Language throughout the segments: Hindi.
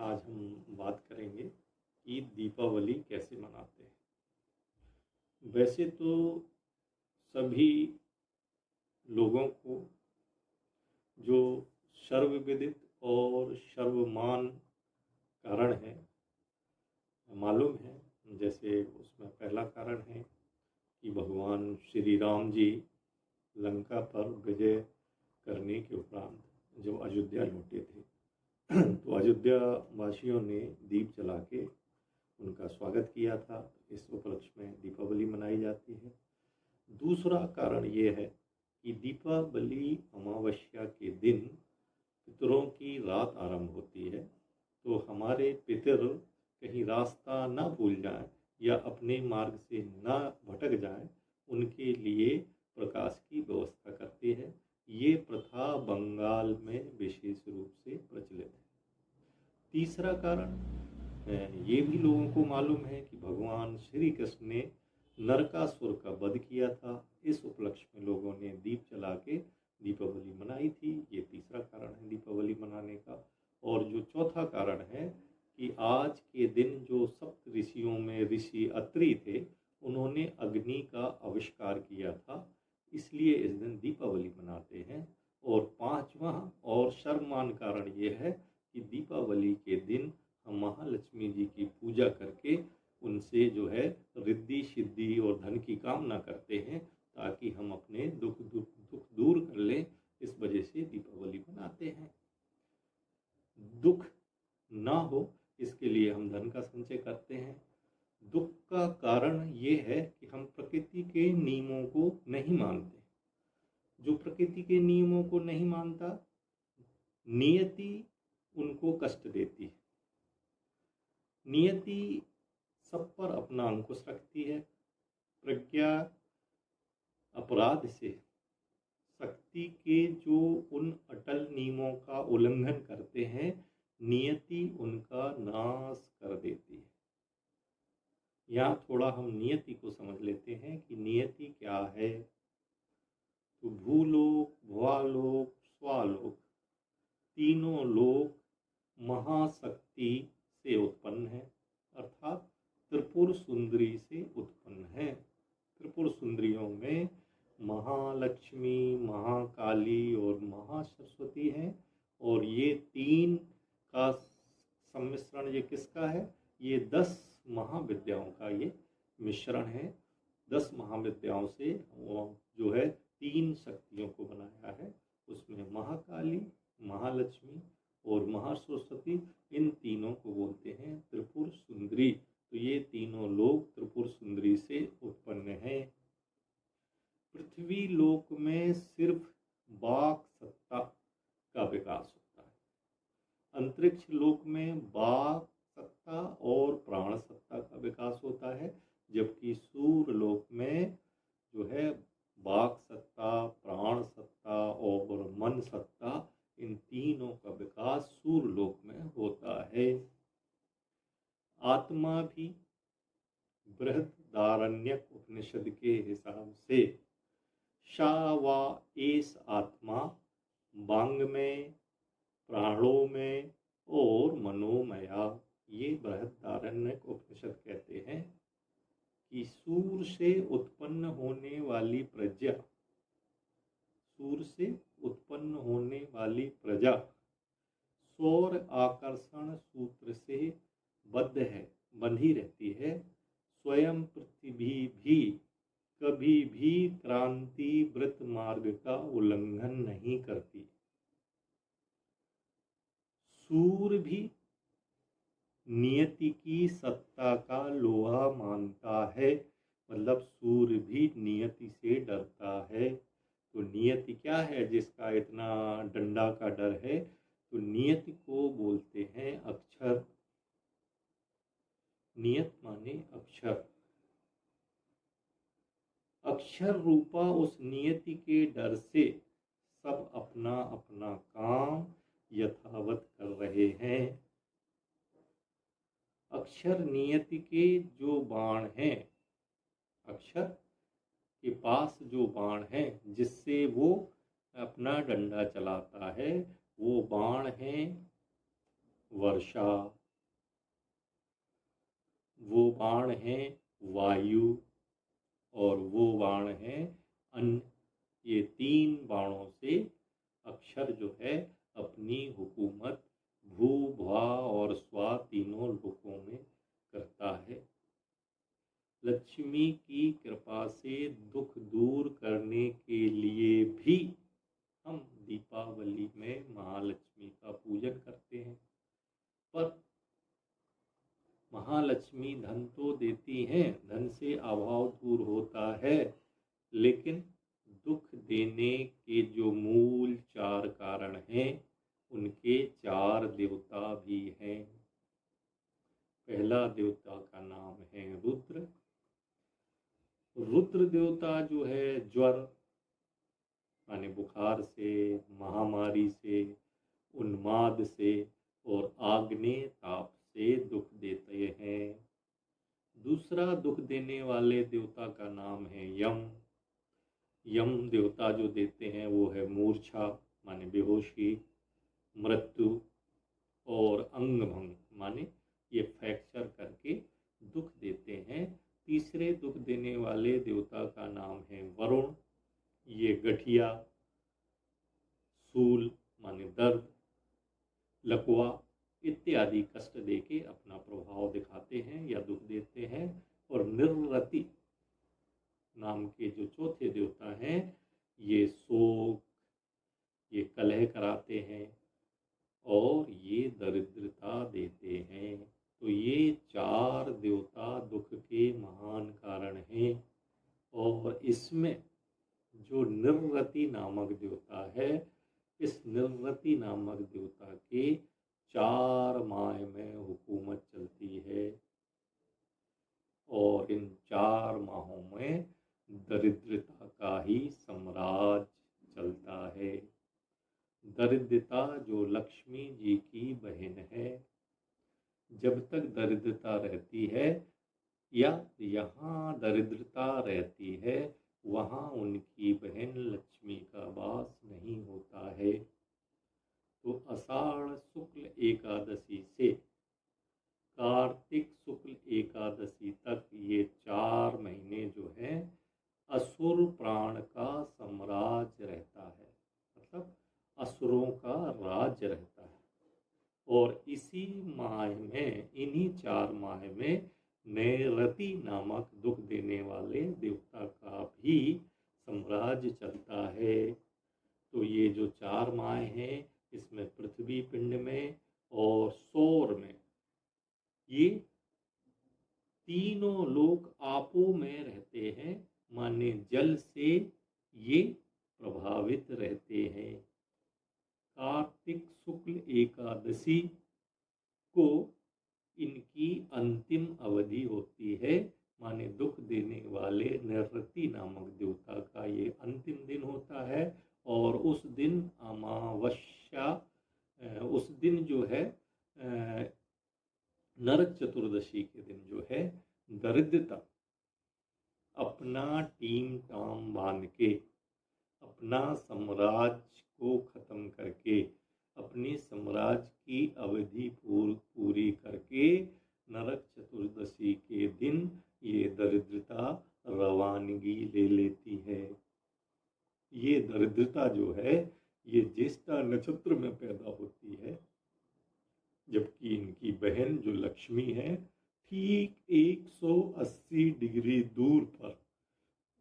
आज हम बात करेंगे कि दीपावली कैसे मनाते हैं। वैसे तो सभी लोगों को जो सर्वविदित और सर्वमान कारण है मालूम है। जैसे उसमें पहला कारण है कि भगवान श्री राम जी लंका पर विजय करने के उपरांत जब अयोध्या लौटे थे तो अयोध्या वासियों ने दीप जला के उनका स्वागत किया था। इस उपलक्ष्य में दीपावली मनाई जाती है। दूसरा कारण ये है कि दीपावली अमावस्या के दिन पितरों की रात आरंभ होती है, तो हमारे पितर कहीं रास्ता ना भूल जाएं या अपने मार्ग से ना भटक जाएं, उनके लिए प्रकाश की व्यवस्था करती है। ये प्रथा बंगाल में विशेष रूप से प्रचलित है। तीसरा कारण ये भी लोगों को मालूम है कि भगवान श्री कृष्ण ने नरकासुर का वध किया था। इस उपलक्ष्य में लोगों ने दीप जला के दीपावली मनाई थी। ये तीसरा कारण है दीपावली मनाने का। और जो चौथा कारण है कि आज के दिन जो सप्त ऋषियों में ऋषि अत्रि थे, उन्होंने अग्नि का आविष्कार किया था, इसलिए इस दिन दीपावली मनाते हैं। और पांचवा और सर्वमान कारण ये है कि दीपावली के दिन हम महालक्ष्मी जी की पूजा करके उनसे जो है रिद्धि सिद्धि और धन की कामना करते हैं, ताकि हम अपने दुख दूर कर लें। इस वजह से दीपावली मनाते हैं। दुख ना हो इसके लिए हम धन का संचय करते हैं। दुख का कारण ये है कि हम प्रकृति के नियमों को नहीं मानते। जो प्रकृति के नियमों को नहीं मानता, नियति उनको कष्ट देती है। नियति सब पर अपना अंकुश रखती है। प्रज्ञा अपराध से शक्ति के जो उन अटल नियमों का उल्लंघन करते हैं, नियति उनका नाश कर देती है। यहाँ थोड़ा हम नियति को समझ लेते हैं कि नियति क्या है। तो भूलोक, भुवालोक, स्वालोक, तीनों लोक महाशक्ति से उत्पन्न है, अर्थात त्रिपुर सुंदरी से उत्पन्न है। त्रिपुर सुंदरियों में महालक्ष्मी, महाकाली और महासरस्वती हैं। और ये तीन का सम्मिश्रण ये किसका है? ये 10 महाविद्याओं का ये मिश्रण है। 10 महाविद्याओं से जो है 3 शक्तियों को बनाया है। उसमें महाकाली, महालक्ष्मी और महासरस्वती, इन तीनों को बोलते हैं त्रिपुर सुंदरी। तो ये तीनों लोग त्रिपुर सुंदरी से उत्पन्न हैं। पृथ्वी लोक में सिर्फ वाक सत्ता का विकास होता है। अंतरिक्ष लोक में वाक सत्ता और प्राण सत्ता का विकास होता है, जबकि सूर्य लोक में जो है वाक सत्ता, प्राण सत्ता और मन सत्ता, इन तीनों का विकास सूर्य लोक में होता है। आत्मा भी बृहदारण्यक उपनिषद के हिसाब से शा वा एस आत्मा वांग में, प्राणों में और मनोमया। ये बृहदारण्यक उपनिषद कहते हैं कि सूर्य से उत्पन्न होने वाली प्रज्ञा, सूर्य से उत्पन्न होने वाली प्रजा सौर आकर्षण सूत्र से बंधी रहती है। स्वयं पृथ्वी भी कभी भी क्रांति वृत्त मार्ग का उल्लंघन नहीं करती। सूर्य भी नियति की सत्ता का लोहा मानता है, मतलब सूर्य भी नियति से डरता है। तो नियति क्या है जिसका इतना डंडा का डर है? तो नियति को बोलते हैं अक्षर। नियत माने अक्षर। अक्षर रूपा उस नियति के डर से सब अपना अपना काम यथावत कर रहे हैं। अक्षर नियति के जो बाण हैं, अक्षर के पास जो बाण है जिससे वो अपना डंडा चलाता है, वो बाण हैं वर्षा, वो बाण है वायु, और वो बाण है अन्न। ये 3 बाणों से अक्षर जो है अपनी हुकूमत भू भा और स्वा तीनों लोकों में करता है। लक्ष्मी की कृपा से दुख दूर करने के लिए भी हम दीपावली में महालक्ष्मी का पूजन करते हैं। पर महालक्ष्मी धन तो देती हैं, धन से अभाव दूर होता है, लेकिन दुख देने के जो मूल 4 कारण हैं, उनके 4 देवता भी हैं। पहला देवता का नाम है रुद्र। रुद्र देवता जो है ज्वर माने बुखार से, महामारी से, उन्माद से और आग्नेय ताप से दुख देते हैं। दूसरा दुख देने वाले देवता का नाम है यम। यम देवता जो देते हैं वो है मूर्छा माने बेहोशी, मृत्यु और अंग भंग माने ये फ्रैक्चर करके दुख देते हैं। तीसरे दुख देने वाले देवता का नाम है वरुण। ये गठिया, सूल माने दर्द, लकवा इत्यादि कष्ट देके अपना प्रभाव दिखाते हैं या दुख देते हैं। और निर्रति नाम के जो चौथे देवता हैं, ये शोक, ये कलह कराते हैं और ये दरिद्रता देते हैं। तो ये 4 देवता दुख के महान कारण हैं। और इसमें जो निर्रति नामक देवता है, इस निर्रति नामक देवता के 4 माह में हुकूमत चलती है और इन 4 माहों में दरिद्रता का ही साम्राज्य चलता है। दरिद्रता जो लक्ष्मी जी की बहन है, जब तक दरिद्रता रहती है या यहाँ दरिद्रता रहती है, वहाँ उनकी बहन लक्ष्मी का वास नहीं होता है। तो आषाढ़ शुक्ल एकादशी से कार्तिक शुक्ल एकादशी तक ये 4 महीने जो हैं असुर प्राण का साम्राज्य रहता है, मतलब असुरों का राज्य रहता है। और इसी माह में, इन्हीं 4 माह में नैरति नामक दुख देने वाले देवता का भी साम्राज्य चलता है। तो ये जो 4 माह हैं, इसमें पृथ्वी पिंड में और सौर में ये तीनों लोक आपो में रहते हैं, माने जल से ये प्रभावित रहते हैं। कार्तिक शुक्ल एकादशी को इनकी अंतिम अवधि होती है, माने दुख देने वाले नैरति नामक देवता का ये अंतिम दिन होता है। और उस दिन अमावस्या, उस दिन जो है नरक चतुर्दशी के दिन जो है दरिद्रता अपना टीम टाम बांध के, अपना साम्राज्य को खत्म करके, अपने साम्राज्य की अवधि पूरी करके नरक चतुर्दशी के दिन ये दरिद्रता रवानगी ले लेती है। ये दरिद्रता जो है ये ज्येष्ठा नक्षत्र में पैदा होती है, जबकि इनकी बहन जो लक्ष्मी है ठीक 180 डिग्री दूर पर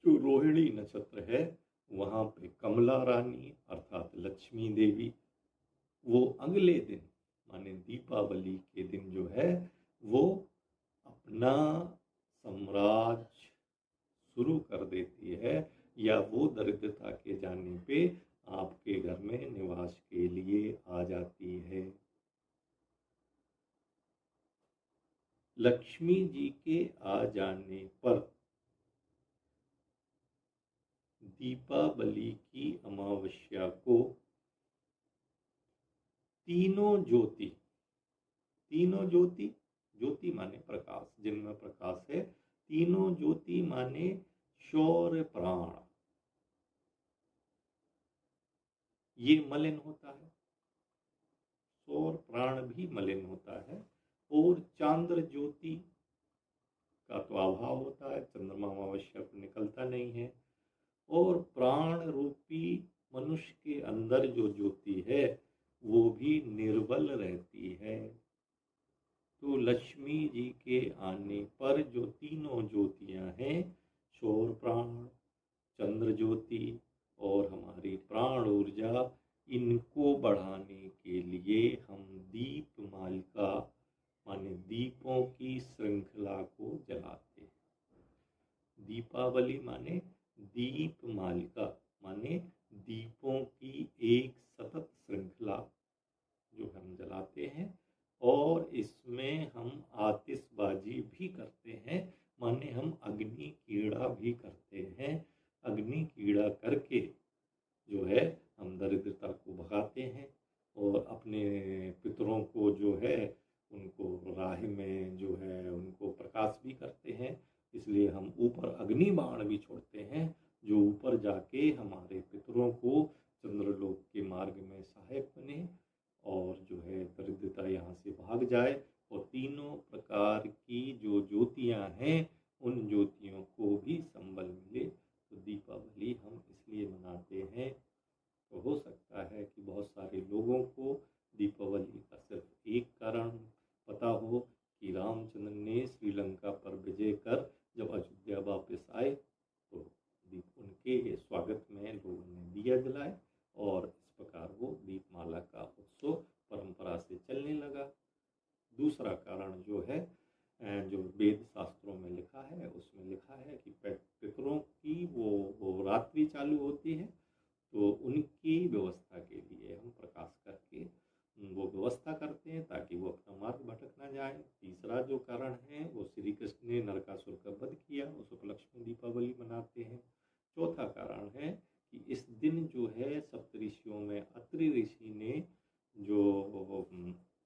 जो रोहिणी नक्षत्र है, वहाँ पे कमला रानी अर्थात लक्ष्मी देवी वो अगले दिन माने दीपावली के दिन जो है वो अपना साम्राज्य शुरू कर देती है, या वो दरिद्रता के जाने पे आपके घर में निवास के लिए आ जाती है। लक्ष्मी जी के आ जाने पर दीपावली की अमावस्या को तीनों ज्योति, ज्योति माने प्रकाश, जिनमें प्रकाश है, तीनों ज्योति माने शौर्य प्राण, ये मलिन होता है। सौर प्राण भी मलिन होता है। और चांद्र ज्योति का तो अभाव होता है, चंद्रमा अमावस्या को निकलता नहीं है। और प्राण रूपी मनुष्य के अंदर जो ज्योति है वो भी निर्बल रहती है। तो लक्ष्मी जी के आने पर जो तीनों ज्योतियां हैं, सौर प्राण, चंद्र ज्योति और हमारी प्राण ऊर्जा, इनको बढ़ाने के लिए हम दीपमालिका माने दीपों की श्रृंखला को जलाते हैं। दीपावली माने दीपमालिका माने दीपों की एक सतत श्रृंखला जो हम जलाते हैं। और इसमें हम आतिशबाजी भी करते हैं, माने हम अग्नि कीड़ा भी करते हैं। अग्नि कीड़ा करके जो है हम दरिद्रता को भगाते हैं और अपने पितरों को जो है उनको राह में जो है उनको प्रकाश भी करते हैं। इसलिए हम ऊपर अग्नि बाण भी छोड़ते हैं जो ऊपर जाके हमारे पितरों को चंद्रलोक के मार्ग में सहायक बने और जो है दरिद्रता यहाँ से भाग जाए। और तीनों प्रकार की जो ज्योतियाँ हैं उन ज्योतियों को भी संबल मिले। तो दीपावली हम इसलिए मनाते हैं। तो हो सकता है कि बहुत सारे लोगों को दीपावली का सिर्फ एक कारण पता हो कि रामचंद्र ने श्रीलंका पर विजय कर जब अयोध्या वापस आए तो उनके स्वागत में लोगों ने दिया जलाए और इस प्रकार वो दीपमाला का उत्सव परंपरा से चलने लगा। दूसरा कारण जो है जो वेद शास्त्रों में लिखा है उसमें लिखा है कि पितरों की वो रात्रि चालू होती है, तो उनकी व्यवस्था के लिए हम प्रकाश करके वो व्यवस्था करते हैं ताकि वो अपना मार्ग भटक ना जाए। तीसरा जो कारण है वो श्री कृष्ण ने नरकासुर का वध किया, उस उपलक्ष्य में दीपावली मनाते हैं। चौथा कारण है कि इस दिन जो है सप्तऋषियों में अत्रि ऋषि ने जो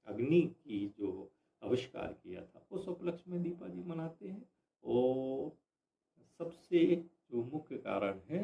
अग्नि की जो आविष्कार किया था उस उपलक्ष्य में दीपावली मनाते हैं। और सबसे जो मुख्य कारण है